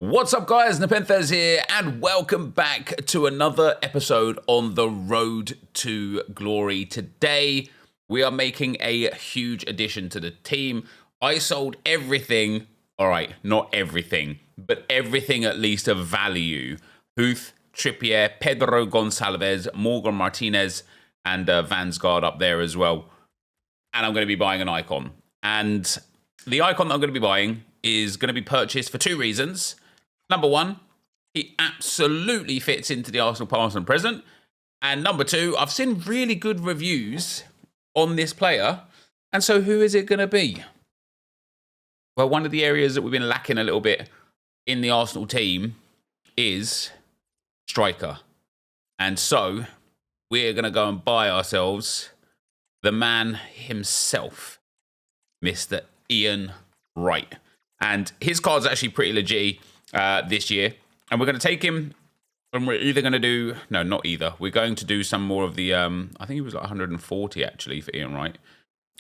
What's up, guys? NepentheZ here, and welcome back to another episode on the road to glory. Today, we are making a huge addition to the team. I sold everything, all right, not everything, but everything at least of value. Huth, Trippier, Pedro Gonçalves, Morgan Martinez, and Vansgaard up there as well. And I'm going to be buying an icon. And the icon that I'm going to be buying is going to be purchased for two reasons. Number one, he absolutely fits into the Arsenal past and present. And number two, I've seen really good reviews on this player. And so who is it going to be? Well, one of the areas that we've been lacking a little bit in the Arsenal team is striker. And so we're going to go and buy ourselves the man himself, Mr. Ian Wright. And his card's actually pretty legit this year. And we're going to take him, and we're either going to do... No, not either. We're going to do some more of the... I think it was like 140, actually, for Ian Wright.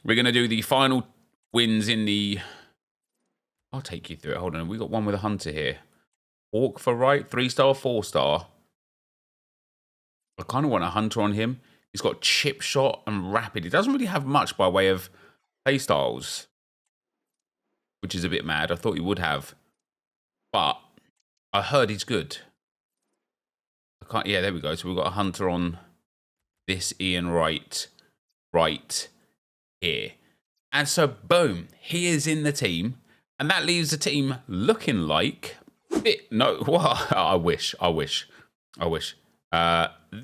We're going to do the final wins in the... I'll take you through it. Hold on. We got one with a hunter here. Hawk for Wright. 3-star, 4-star. I kind of want a hunter on him. He's got chip shot and rapid. He doesn't really have much by way of play styles, which is a bit mad. I thought he would have. But I heard he's good. Yeah, there we go. So we've got a hunter on this Ian Wright right here. And so, boom, he is in the team. And that leaves the team looking like... No, well, I wish.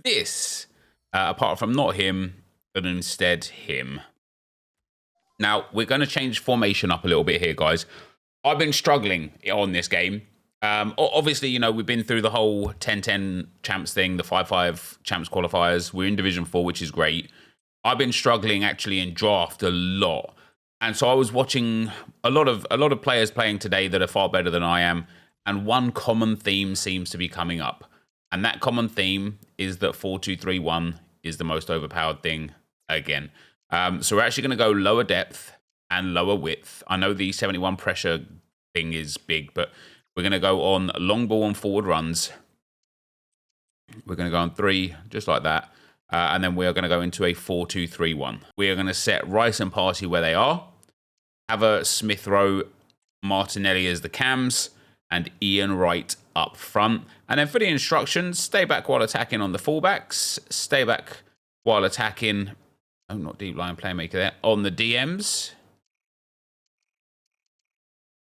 This, apart from not him, but instead him. Now, we're going to change formation up a little bit here, guys. I've been struggling on this game. Obviously, you know, we've been through the whole 10-10 champs thing, the 5-5 champs qualifiers. We're in Division 4, which is great. I've been struggling actually in draft a lot. And so I was watching a lot of players playing today that are far better than I am. And one common theme seems to be coming up. And that common theme is that 4-2-3-1 is the most overpowered thing again. So we're actually going to go lower depth and lower width. I know the 71 pressure thing is big, but we're going to go on long ball and forward runs. We're going to go on 3, just like that. And then we are going to go into a 4-2-3-1. We are going to set Rice and Party where they are. Have a Smith Rowe, Martinelli as the cams, and Ian Wright up front. And then for the instructions, stay back while attacking on the fullbacks. Stay back while attacking... Oh, not deep line playmaker there. On the DMs.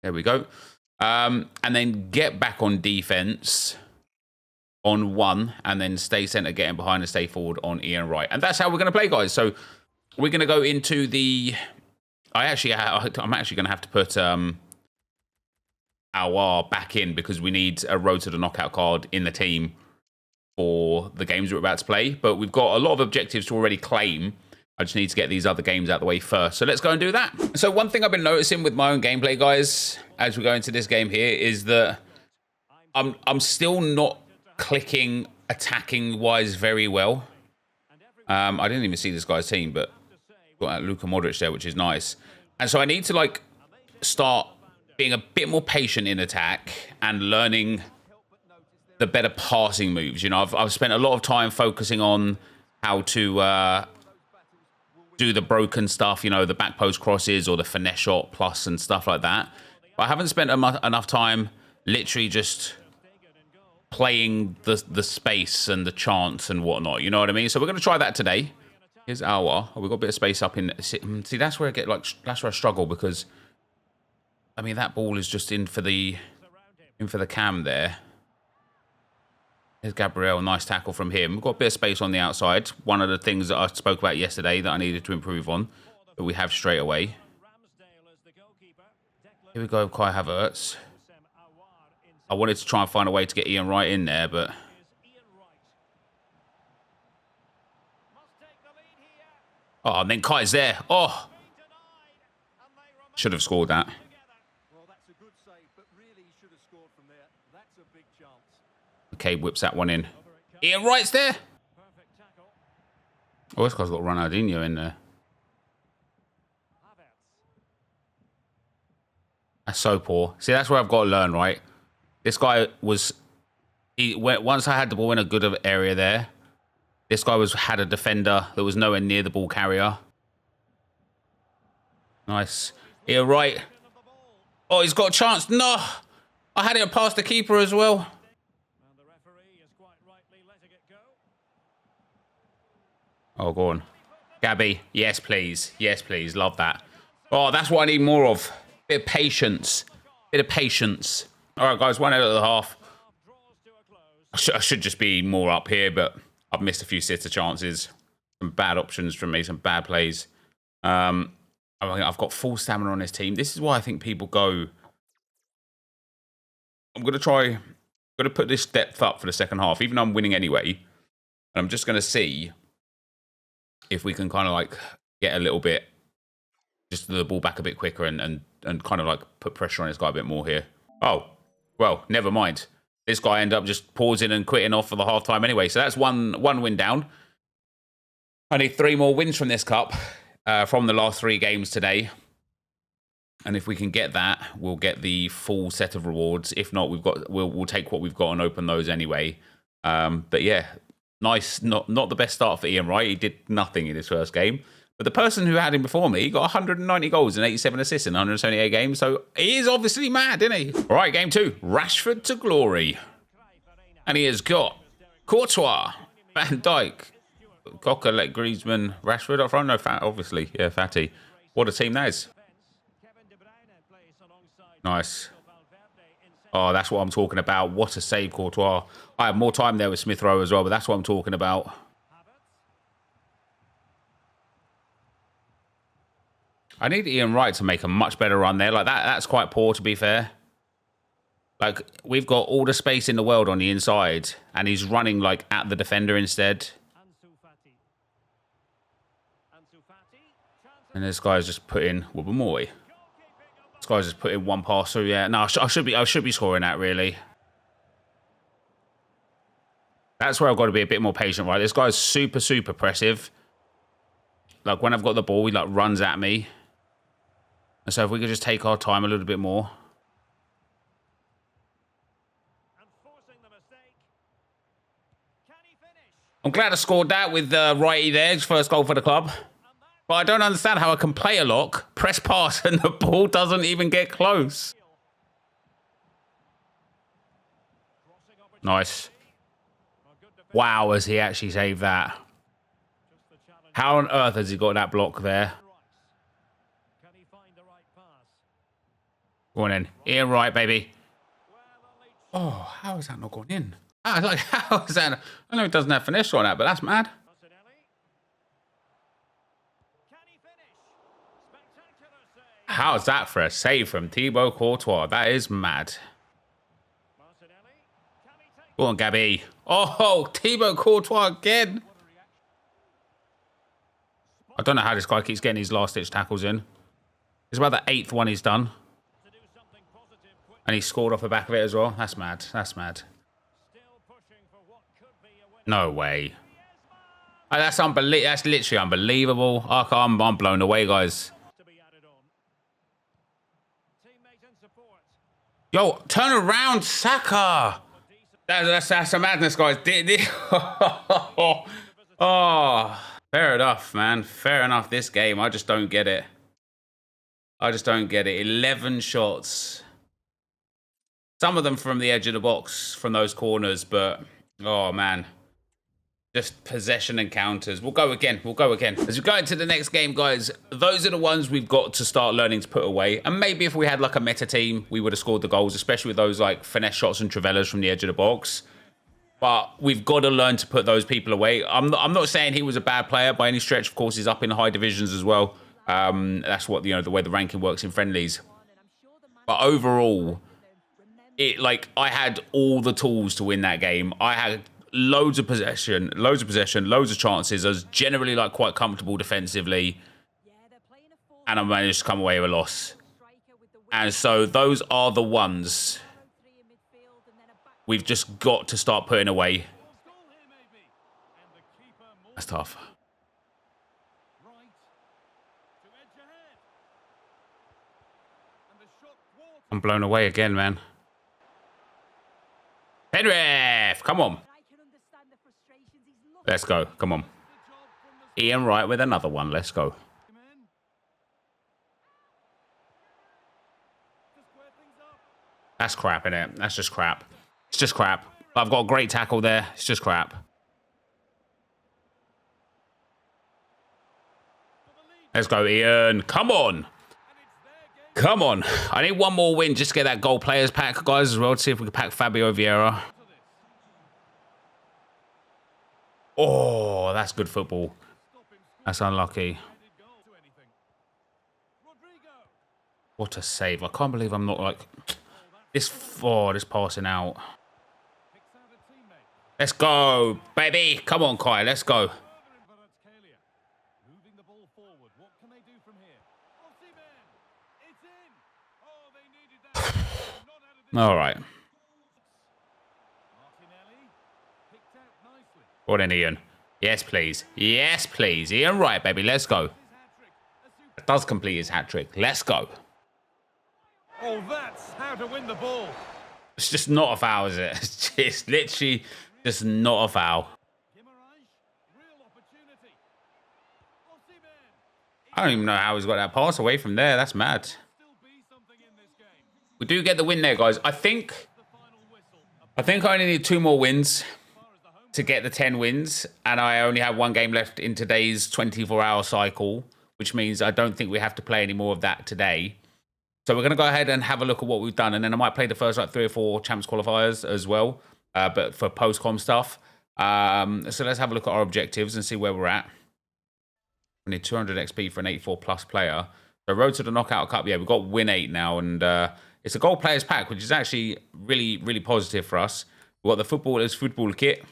There we go. And then get back on defense on 1. And then stay center, getting behind and stay forward on Ian Wright. And that's how we're going to play, guys. So we're going to go into the... I'm actually going to have to put our back in because we need a road to the knockout card in the team for the games we're about to play. But we've got a lot of objectives to already claim. I just need to get these other games out of the way first. So let's go and do that. So one thing I've been noticing with my own gameplay, guys, as we go into this game here, is that I'm still not clicking attacking-wise very well. I didn't even see this guy's team, but got Luka Modric there, which is nice. And so I need to, like, start being a bit more patient in attack and learning the better passing moves. You know, I've spent a lot of time focusing on how to... do the broken stuff, you know, the back post crosses or the finesse shot plus and stuff like that. But I haven't spent enough time literally just playing the space and the chance and whatnot. You know what I mean? So we're going to try that today. Here's Awa. Oh, we've got a bit of space up in... See, that's where I get, like, that's where I struggle because, I mean, that ball is just in for the cam there. There's Gabriel, nice tackle from him. We've got a bit of space on the outside. One of the things that I spoke about yesterday that I needed to improve on, that we have straight away. Here we go, Kai Havertz. I wanted to try and find a way to get Ian Wright in there, but... Oh, and then Kai's there. Oh! Should have scored that. Okay, whips that one in. Ian Wright's there. Oh, this guy's got Ronaldinho in there. That's so poor. See, that's where I've got to learn, right? This guy was... Once I had the ball in a good area there, this guy had a defender that was nowhere near the ball carrier. Nice. Ian Wright. Oh, he's got a chance. No! I had it past the keeper as well. Oh, go on. Gabby. Yes, please. Yes, please. Love that. Oh, that's what I need more of. Bit of patience. Bit of patience. All right, guys. 1 out of the half. I should just be more up here, but I've missed a few sitter chances. Some bad options from me. Some bad plays. I've got full stamina on this team. This is why I think people go... I'm going to put this depth up for the second half, even though I'm winning anyway. And I'm just going to see if we can kind of like get a little bit, just the ball back a bit quicker and kind of like put pressure on this guy a bit more here. Oh, well, never mind. This guy ended up just pausing and quitting off for the half time anyway. So that's one win down. I need 3 more wins from this cup from the last 3 games today. And if we can get that, we'll get the full set of rewards. If not, we'll take what we've got and open those anyway. But yeah, nice. Not the best start for Ian Wright. He did nothing in his first game. But the person who had him before me got 190 goals and 87 assists in 178 games. So he is obviously mad, isn't he? All right, game 2. Rashford to glory. And he has got Courtois, Van Dijk, Coquelin, Griezmann, Rashford up front. No, obviously. Yeah, Fatty. What a team that is. Nice. Oh, that's what I'm talking about. What a save, Courtois. I have more time there with Smith Rowe as well, but that's what I'm talking about. I need Ian Wright to make a much better run there. Like that's quite poor, to be fair. Like, we've got all the space in the world on the inside, and he's running like at the defender instead. And this guy's just put in Wubbamoy. This guy's just put in one pass through. Yeah, no, I should be scoring that, really. That's where I've got to be a bit more patient, right? This guy's super, super pressive. Like, when I've got the ball, he like runs at me. And so if we could just take our time a little bit more. I'm glad I scored that with Righty there. His first goal for the club. But I don't understand how I can play a lock, press pass, and the ball doesn't even get close. Nice. Wow, has he actually saved that? How on earth has he got that block there? Go on in. Ian Wright, baby. Oh, how is that not going in? Like, how is that? I know he doesn't have finesse on that, but that's mad. How's that for a save from Thibaut Courtois? That is mad. Go on, Gabby. Oh, Thibaut Courtois again. I don't know how this guy keeps getting his last-ditch tackles in. It's about the 8th one he's done. And he scored off the back of it as well. That's mad. That's mad. No way. Oh, that's unbelievable. That's literally unbelievable. I'm blown away, guys. Yo, turn around, Saka. That's a madness, guys. Oh, fair enough, man. Fair enough. This game, I just don't get it. I just don't get it. 11 shots. Some of them from the edge of the box, from those corners, but oh man. Just possession encounters. We'll go again. We'll go again. As we go into the next game, guys, those are the ones we've got to start learning to put away. And maybe if we had like a meta team, we would have scored the goals, especially with those like finesse shots and Travellas from the edge of the box. But we've got to learn to put those people away. I'm not saying he was a bad player by any stretch. Of course, he's up in the high divisions as well. That's what, the way the ranking works in friendlies. But overall, I had all the tools to win that game. I had loads of possession, loads of chances. I was generally quite comfortable defensively, and I managed to come away with a loss. And so those are the ones we've just got to start putting away. That's tough. I'm blown away again, man. Penrith, come on. Let's go. Come on. Ian Wright with another one. Let's go. That's crap, innit? That's just crap. It's just crap. I've got a great tackle there. It's just crap. Let's go, Ian. Come on. Come on. I need one more win just to get that gold players pack, guys, as well, to see if we can pack Fabio Vieira. Oh, that's good football. That's unlucky. What a save. I can't believe I'm not like... This passing out. Let's go, baby. Come on, Kai. Let's go. All right. What an Ian. Yes, please. Yes, please. Ian Wright, baby. Let's go. That does complete his hat-trick. Let's go. Oh, that's how to win the ball. It's just not a foul, is it? It's literally just not a foul. I don't even know how he's got that pass away from there. That's mad. We do get the win there, guys. I think I only need 2 more wins to get the 10 wins, and I only have 1 game left in today's 24-hour cycle, which means I don't think we have to play any more of that today. So we're going to go ahead and have a look at what we've done, and then I might play the first like 3 or 4 champs qualifiers as well, but for post-com stuff. So let's have a look at our objectives and see where we're at. We need 200 XP for an 84 plus player. So road to the knockout cup, yeah, we've got win 8 now, and it's a gold players pack, which is actually really, really positive for us. We've got the football kit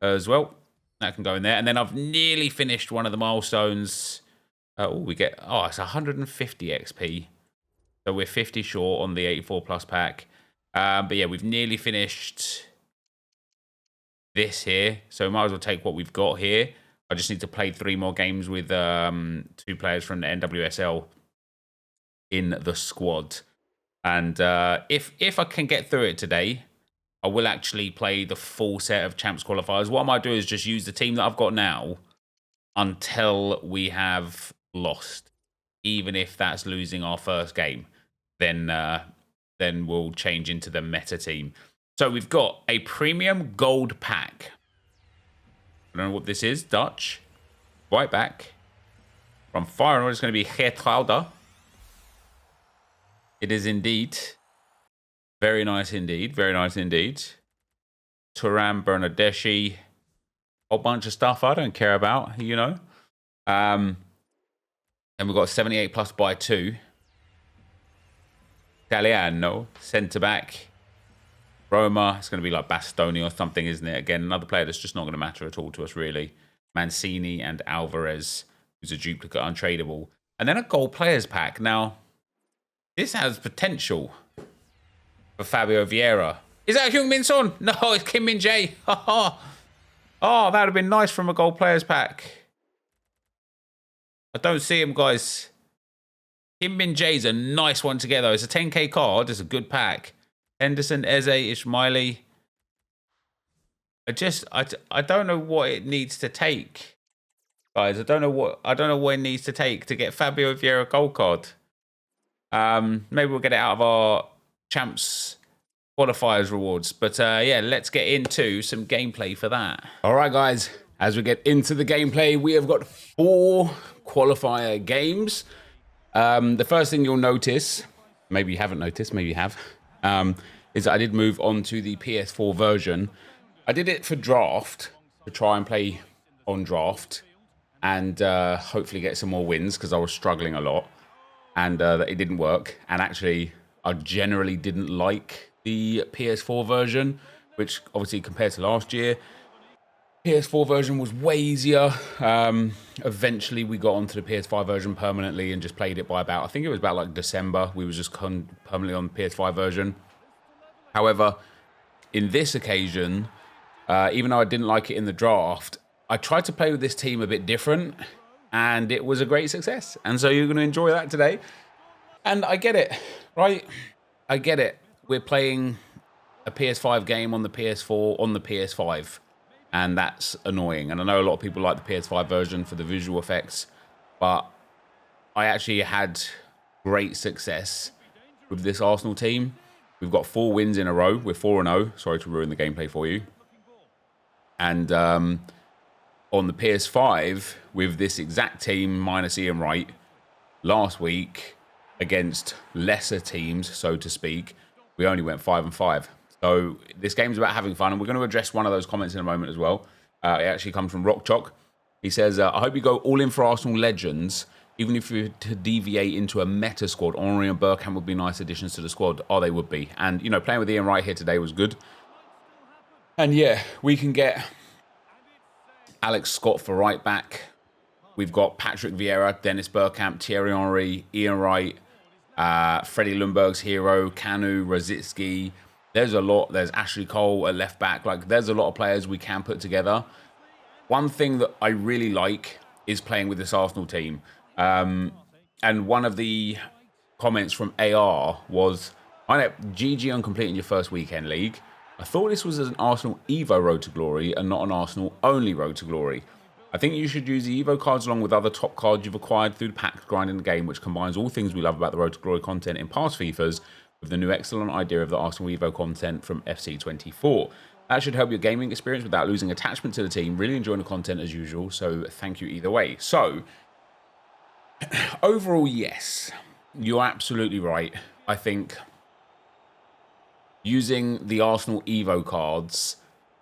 as well. That can go in there. And then I've nearly finished one of the milestones. It's 150 XP. So we're 50 short on the 84 plus pack. But yeah, we've nearly finished this here. So we might as well take what we've got here. I just need to play 3 more games with 2 players from the NWSL in the squad. And if I can get through it today, I will actually play the full set of champs qualifiers. What I might do is just use the team that I've got now until we have lost. Even if that's losing our first game, then we'll change into the meta team. So we've got a premium gold pack. I don't know what this is. Dutch. Right back. From Feyenoord, it's going to be Geertruida. It is indeed. Very nice indeed. Very nice indeed. Turan Bernardeschi. A whole bunch of stuff I don't care about, you know. And we've got 78 plus by 2. Italiano. Centre-back. Roma. It's going to be like Bastoni or something, isn't it? Again, another player that's just not going to matter at all to us, really. Mancini and Alvarez, who's a duplicate untradeable. And then a gold players pack. Now, this has potential for Fabio Vieira. Is that Heung-min Son? No, it's Kim Min-jae. Oh, that would have been nice from a gold players pack. I don't see him, guys. Kim Min-jae's a nice one to get, though. It's a 10k card. It's a good pack. Henderson, Eze, Ismaili. I don't know what it needs to take, guys. I don't know what it needs to take to get Fabio Vieira gold card. Maybe we'll get it out of our champs qualifiers rewards. But yeah, let's get into some gameplay for that. All right, guys. As we get into the gameplay, we have got 4 qualifier games. The first thing you'll notice, maybe you haven't noticed, maybe you have, is that I did move on to the PS4 version. I did it for draft, to try and play on draft, and hopefully get some more wins, because I was struggling a lot, and it didn't work. And actually, I generally didn't like the PS4 version, which obviously compared to last year, PS4 version was way easier. Eventually, we got onto the PS5 version permanently and just played it by about, I think it was about like December. We was just permanently on the PS5 version. However, in this occasion, even though I didn't like it in the draft, I tried to play with this team a bit different, and it was a great success. And so you're going to enjoy that today. And I get it, right? I get it. We're playing a PS5 game on the PS4 on the PS5, and that's annoying. And I know a lot of people like the PS5 version for the visual effects, but I actually had great success with this Arsenal team. We've got 4 wins in a row. We're 4-0. Sorry to ruin the gameplay for you. And on the PS5, with this exact team minus Ian Wright, last week against lesser teams, so to speak, we only went 5-5. So this game's about having fun, and we're going to address one of those comments in a moment as well. It actually comes from Rock Chalk. He says, I hope you go all in for Arsenal legends, even if you were to deviate into a meta squad. Henry and Bergkamp would be nice additions to the squad. Oh, they would be. And, you know, playing with Ian Wright here today was good. And yeah, we can get Alex Scott for right back. We've got Patrick Vieira, Dennis Bergkamp, Thierry Henry, Ian Wright, Freddie Ljungberg's hero, Kanu, Rosicki. There's a lot. There's Ashley Cole at left back. Like, there's a lot of players we can put together. One thing that I really like is playing with this Arsenal team. And one of the comments from AR was, I know, GG on completing your first weekend league. I thought this was an Arsenal Evo Road to Glory and not an Arsenal only Road to Glory. I think you should use the Evo cards along with other top cards you've acquired through the pack grinding the game, which combines all things we love about the Road to Glory content in past FIFAs with the new excellent idea of the Arsenal Evo content from FC24. That should help your gaming experience without losing attachment to the team. Really enjoying the content as usual, so thank you either way. So, overall, yes, you're absolutely right. I think using the Arsenal Evo cards,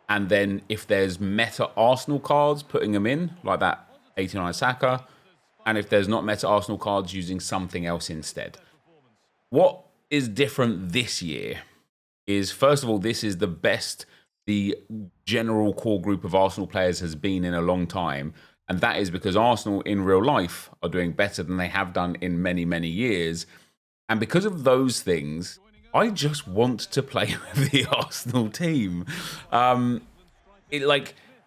and then if there's meta Arsenal cards, putting them in, like that 89 Saka, and if there's not meta Arsenal cards, using something else instead. What is different this year is, first of all, this is the best the general core group of Arsenal players has been in a long time. And that is because Arsenal in real life are doing better than they have done in many, many years. And because of those things, I just want to play with the Arsenal team.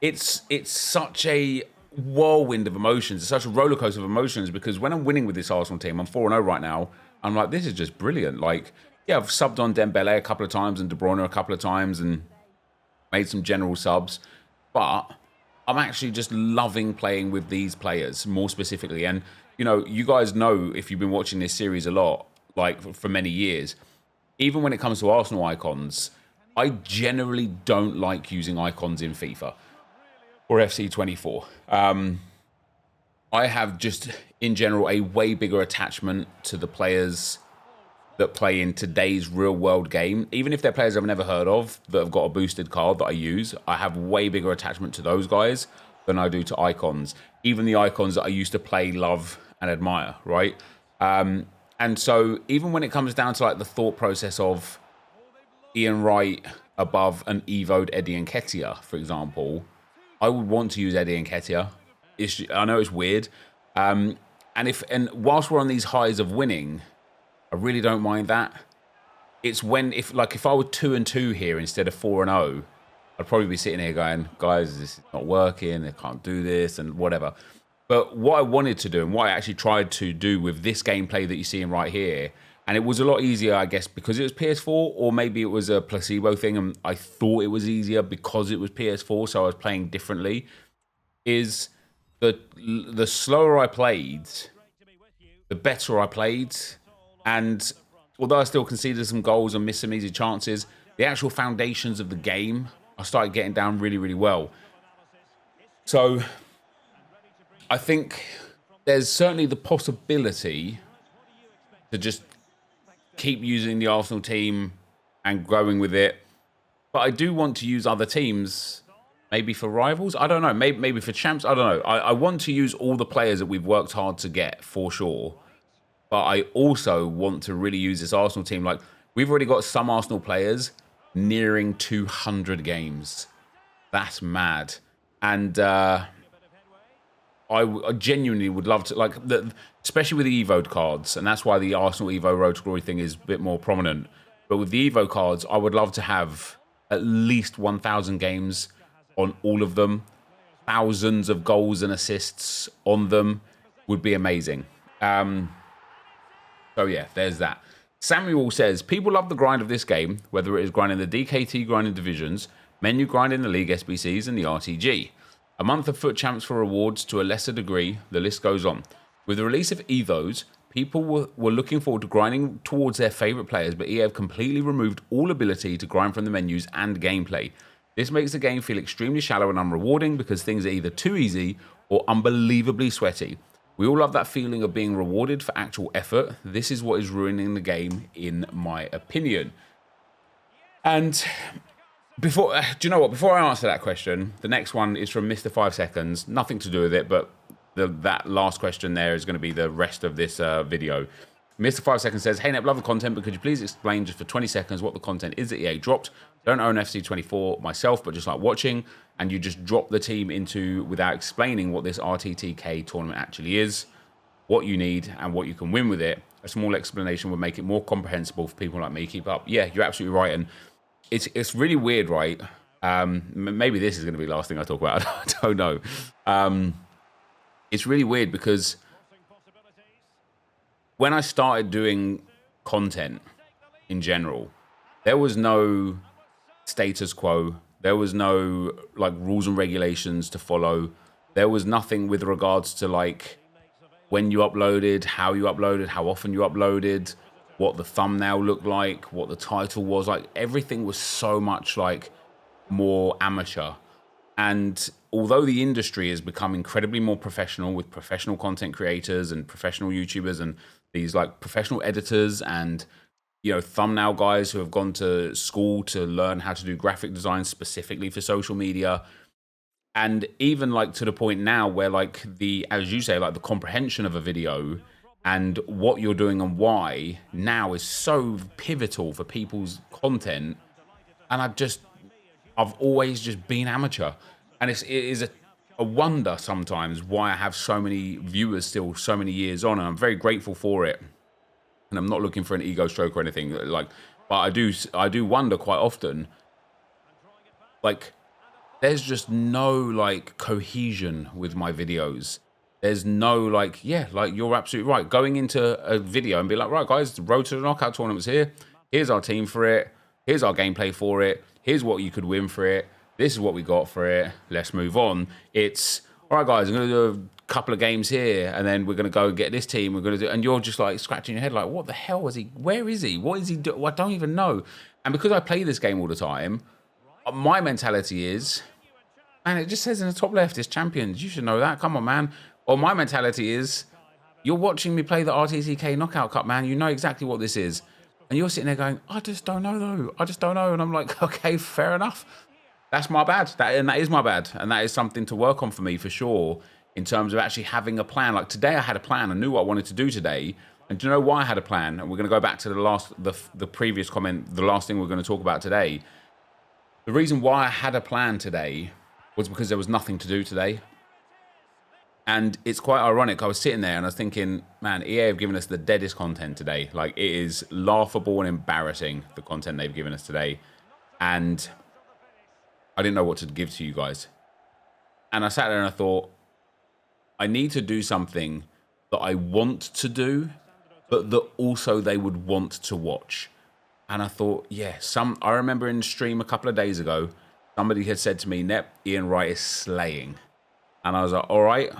It's such a whirlwind of emotions. It's such a roller coaster of emotions because when I'm winning with this Arsenal team, I'm 4-0 right now. I'm like, this is just brilliant. Like, yeah, I've subbed on Dembele a couple of times and De Bruyne a couple of times and made some general subs. But I'm actually just loving playing with these players more specifically. And, you know, you guys know, if you've been watching this series a lot, like for many years, even when it comes to Arsenal icons, I generally don't like using icons in FIFA or FC24. I have just, in general, a way bigger attachment to the players that play in today's real-world game. Even if they're players I've never heard of that have got a boosted card that I use, I have way bigger attachment to those guys than I do to icons. Even the icons that I used to play, love, and admire, right? And so even when it comes down to like the thought process of Ian Wright above an Evo'd Eddie Nketiah, for example, I would want to use Eddie Nketiah. I know it's weird. And whilst we're on these highs of winning, I really don't mind that. It's when, if I were 2-2 here instead of 4-0, I'd probably be sitting here going, guys, this is not working. I can't do this and whatever. But what I wanted to do and what I actually tried to do with this gameplay that you're seeing right here, and it was a lot easier, I guess, because it was PS4, or maybe it was a placebo thing and I thought it was easier because it was PS4, so I was playing differently, is the slower I played, the better I played. And although I still conceded some goals and missed some easy chances, the actual foundations of the game, I started getting down really, really well. So I think there's certainly the possibility to just keep using the Arsenal team and growing with it. But I do want to use other teams, maybe for rivals. I don't know. Maybe for champs. I don't know. I want to use all the players that we've worked hard to get, for sure. But I also want to really use this Arsenal team. Like, we've already got some Arsenal players nearing 200 games. That's mad. And I genuinely would love to, like, especially with the Evo cards, and that's why the Arsenal Evo Road to Glory thing is a bit more prominent. But with the Evo cards, I would love to have at least 1,000 games on all of them. Thousands of goals and assists on them would be amazing. So yeah, there's that. Samuel says, people love the grind of this game, whether it is grinding the DKT grinding divisions, menu grinding the League SBCs and the RTG. A month of foot champs for rewards to a lesser degree, the list goes on. With the release of Evos, people were looking forward to grinding towards their favourite players, but EA have completely removed all ability to grind from the menus and gameplay. This makes the game feel extremely shallow and unrewarding because things are either too easy or unbelievably sweaty. We all love that feeling of being rewarded for actual effort. This is what is ruining the game, in my opinion. And before, do you know what? Before I answer that question, the next one is from Mr. 5 Seconds. Nothing to do with it, but that last question there is going to be the rest of this video. Mr. 5 Seconds says, hey Nep, love the content, but could you please explain just for 20 seconds what the content is that EA dropped? Don't own FC24 myself, but just like watching, and you just drop the team into without explaining what this RTTK tournament actually is, what you need, and what you can win with it. A small explanation would make it more comprehensible for people like me. Keep up. Yeah, you're absolutely right, and it's really weird, right? Maybe this is going to be the last thing I talk about. I don't know. It's really weird because when I started doing content in general, there was no status quo. There was no like rules and regulations to follow. There was nothing with regards to like when you uploaded, how often you uploaded, what the thumbnail looked like, what the title was. Like everything was so much like more amateur. And although the industry has become incredibly more professional with professional content creators and professional YouTubers and these like professional editors and, you know, thumbnail guys who have gone to school to learn how to do graphic design specifically for social media. And even like to the point now where like the, as you say, like the comprehension of a video and what you're doing and why now is so pivotal for people's content. And I've always just been amateur. And it is a wonder sometimes why I have so many viewers still so many years on. And I'm very grateful for it. And I'm not looking for an ego stroke or anything like, but I do wonder quite often, like, there's just no like cohesion with my videos. There's no like, yeah, like you're absolutely right. Going into a video and be like, right guys, the Road to the Knockout tournament's here. Here's our team for it. Here's our gameplay for it. Here's what you could win for it. This is what we got for it. Let's move on. It's, all right guys, I'm going to do a couple of games here and then we're going to go and get this team. We're going to do, and you're just like scratching your head like, what the hell is he? Where is he? What is he doing? I don't even know. And because I play this game all the time, my mentality is, man, it just says in the top left, it's champions. You should know that. Come on, man. Or my mentality is, you're watching me play the RTTK Knockout Cup, man. You know exactly what this is. And you're sitting there going, I just don't know, though. I just don't know. And I'm like, okay, fair enough. That's my bad. That is my bad. And that is something to work on for me, for sure, in terms of actually having a plan. Like today, I had a plan. I knew what I wanted to do today. And do you know why I had a plan? And we're going to go back to the previous comment, the last thing we're going to talk about today. The reason why I had a plan today was because there was nothing to do today. And it's quite ironic. I was sitting there and I was thinking, man, EA have given us the deadest content today. Like, it is laughable and embarrassing, the content they've given us today. And I didn't know what to give to you guys. And I sat there and I thought, I need to do something that I want to do, but that also they would want to watch. And I thought, yeah, I remember in the stream a couple of days ago, somebody had said to me, Nep, Ian Wright is slaying. And I was like, all right,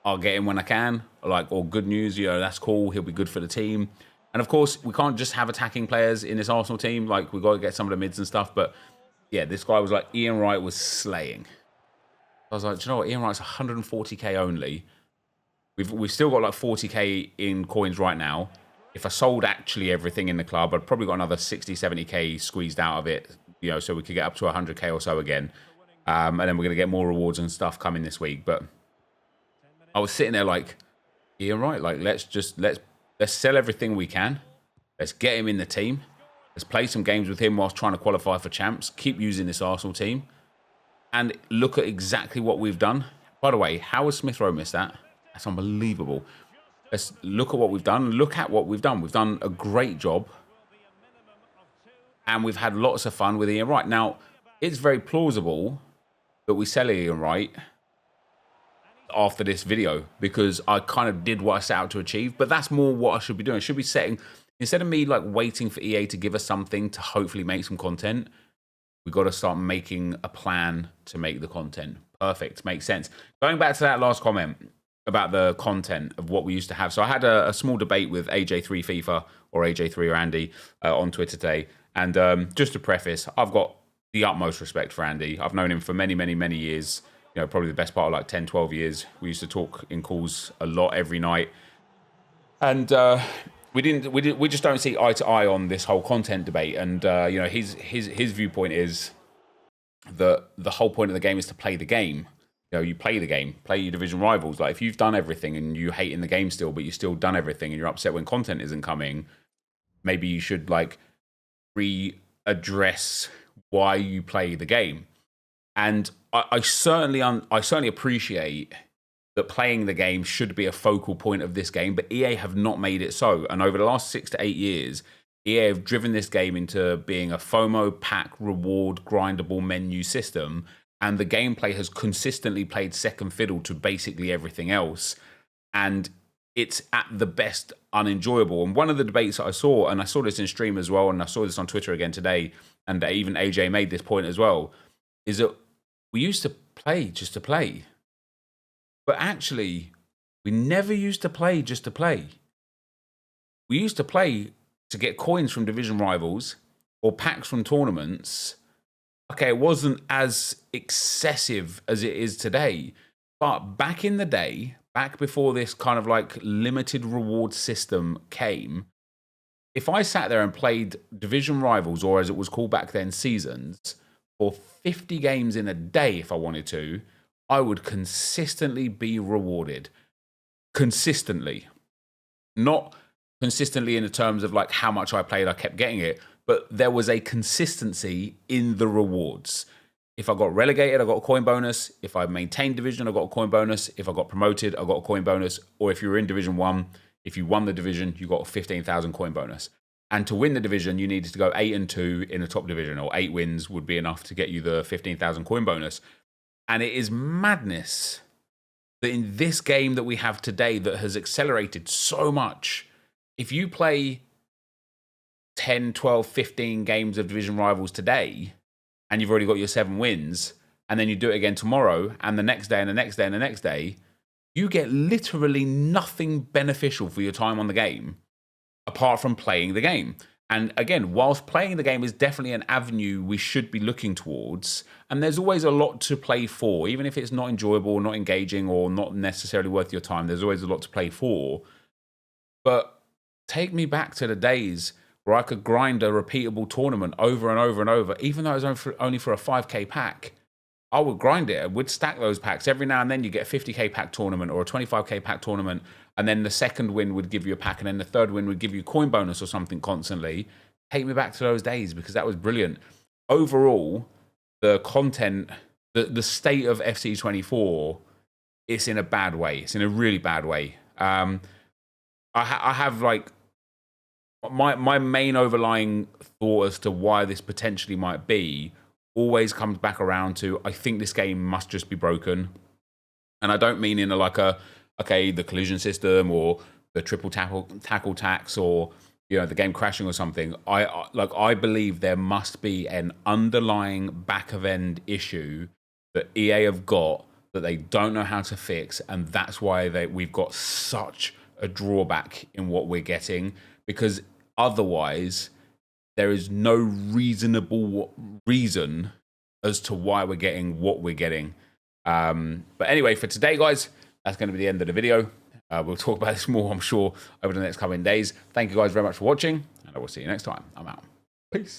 I'll get him when I can. Like, or good news, you know, that's cool. He'll be good for the team. And of course, we can't just have attacking players in this Arsenal team. Like, we've got to get some of the mids and stuff. But yeah, this guy was like, Ian Wright was slaying. I was like, do you know what? Ian Wright's 140k only. We've still got like 40k in coins right now. If I sold actually everything in the club, I'd probably got another 60, 70k squeezed out of it, you know, so we could get up to 100k or so again. And then we're going to get more rewards and stuff coming this week. But I was sitting there like, Ian Wright, like, let's sell everything we can. Let's get him in the team. Let's play some games with him whilst trying to qualify for champs. Keep using this Arsenal team. And look at exactly what we've done. By the way, how has Smith Rowe missed that? That's unbelievable. Let's look at what we've done. Look at what we've done. We've done a great job. And we've had lots of fun with Ian Wright. Now, it's very plausible that we sell Ian Wright after this video, because I kind of did what I set out to achieve. But that's more what I should be doing. I should be setting, instead of me like waiting for EA to give us something to hopefully make some content, we got to start making a plan to make the content. Perfect, makes sense. Going back to that last comment about the content of what we used to have. So I had a small debate with AJ3 FIFA or AJ3 or Andy on Twitter today. And just to preface, I've got the utmost respect for Andy. I've known him for many, many, many years. You know, probably the best part of like 10, 12 years. We used to talk in calls a lot every night. And we just don't see eye to eye on this whole content debate. And you know, his viewpoint is that the whole point of the game is to play the game. You know, you play the game, play your division rivals. Like if you've done everything and you hate in the game still, but you've still done everything and you're upset when content isn't coming, maybe you should like readdress why you play the game. And I certainly appreciate that playing the game should be a focal point of this game, but EA have not made it so. And over the last 6 to 8 years, EA have driven this game into being a FOMO, pack, reward, grindable menu system. And the gameplay has consistently played second fiddle to basically everything else. And it's at the best unenjoyable. And one of the debates that I saw, and I saw this in stream as well, and I saw this on Twitter again today, and even AJ made this point as well, is that we used to play just to play. But actually, we never used to play just to play. We used to play to get coins from division rivals or packs from tournaments. Okay, it wasn't as excessive as it is today, but back in the day, back before this kind of like limited reward system came, if I sat there and played division rivals, or as it was called back then, seasons, for 50 games in a day if I wanted to, I would consistently be rewarded. Consistently. Not consistently in the terms of like how much I played, I kept getting it, but there was a consistency in the rewards. If I got relegated, I got a coin bonus. If I maintained division, I got a coin bonus. If I got promoted, I got a coin bonus. Or if you were in Division 1, if you won the division, you got a 15,000 coin bonus. And to win the division, you needed to go 8-2 in the top division, or 8 wins would be enough to get you the 15,000 coin bonus. And it is madness that in this game that we have today that has accelerated so much, if you play 10, 12, 15 games of division rivals today, and you've already got your 7 wins, and then you do it again tomorrow, and the next day, and the next day, and the next day, you get literally nothing beneficial for your time on the game, apart from playing the game. And again, whilst playing the game is definitely an avenue we should be looking towards, and there's always a lot to play for, even if it's not enjoyable, not engaging, or not necessarily worth your time, there's always a lot to play for. But take me back to the days where I could grind a repeatable tournament over and over and over, even though it was only for a 5k pack. I would grind it. I would stack those packs. Every now and then you get a 50k pack tournament or a 25k pack tournament, and then the second win would give you a pack, and then the third win would give you a coin bonus or something constantly. Take me back to those days, because that was brilliant. Overall, the content, the state of FC24, it's in a bad way. It's in a really bad way. I have like, my main overlying thought as to why this potentially might be always comes back around to, I think this game must just be broken. And I don't mean in the collision system or the triple tackle tax, or the game crashing or something. I believe there must be an underlying back of end issue that EA have got that they don't know how to fix, and that's why we've got such a drawback in what we're getting, because otherwise there is no reasonable reason as to why we're getting what we're getting. But anyway, for today, guys, that's going to be the end of the video. We'll talk about this more, I'm sure, over the next coming days. Thank you guys very much for watching, and I will see you next time. I'm out. Peace.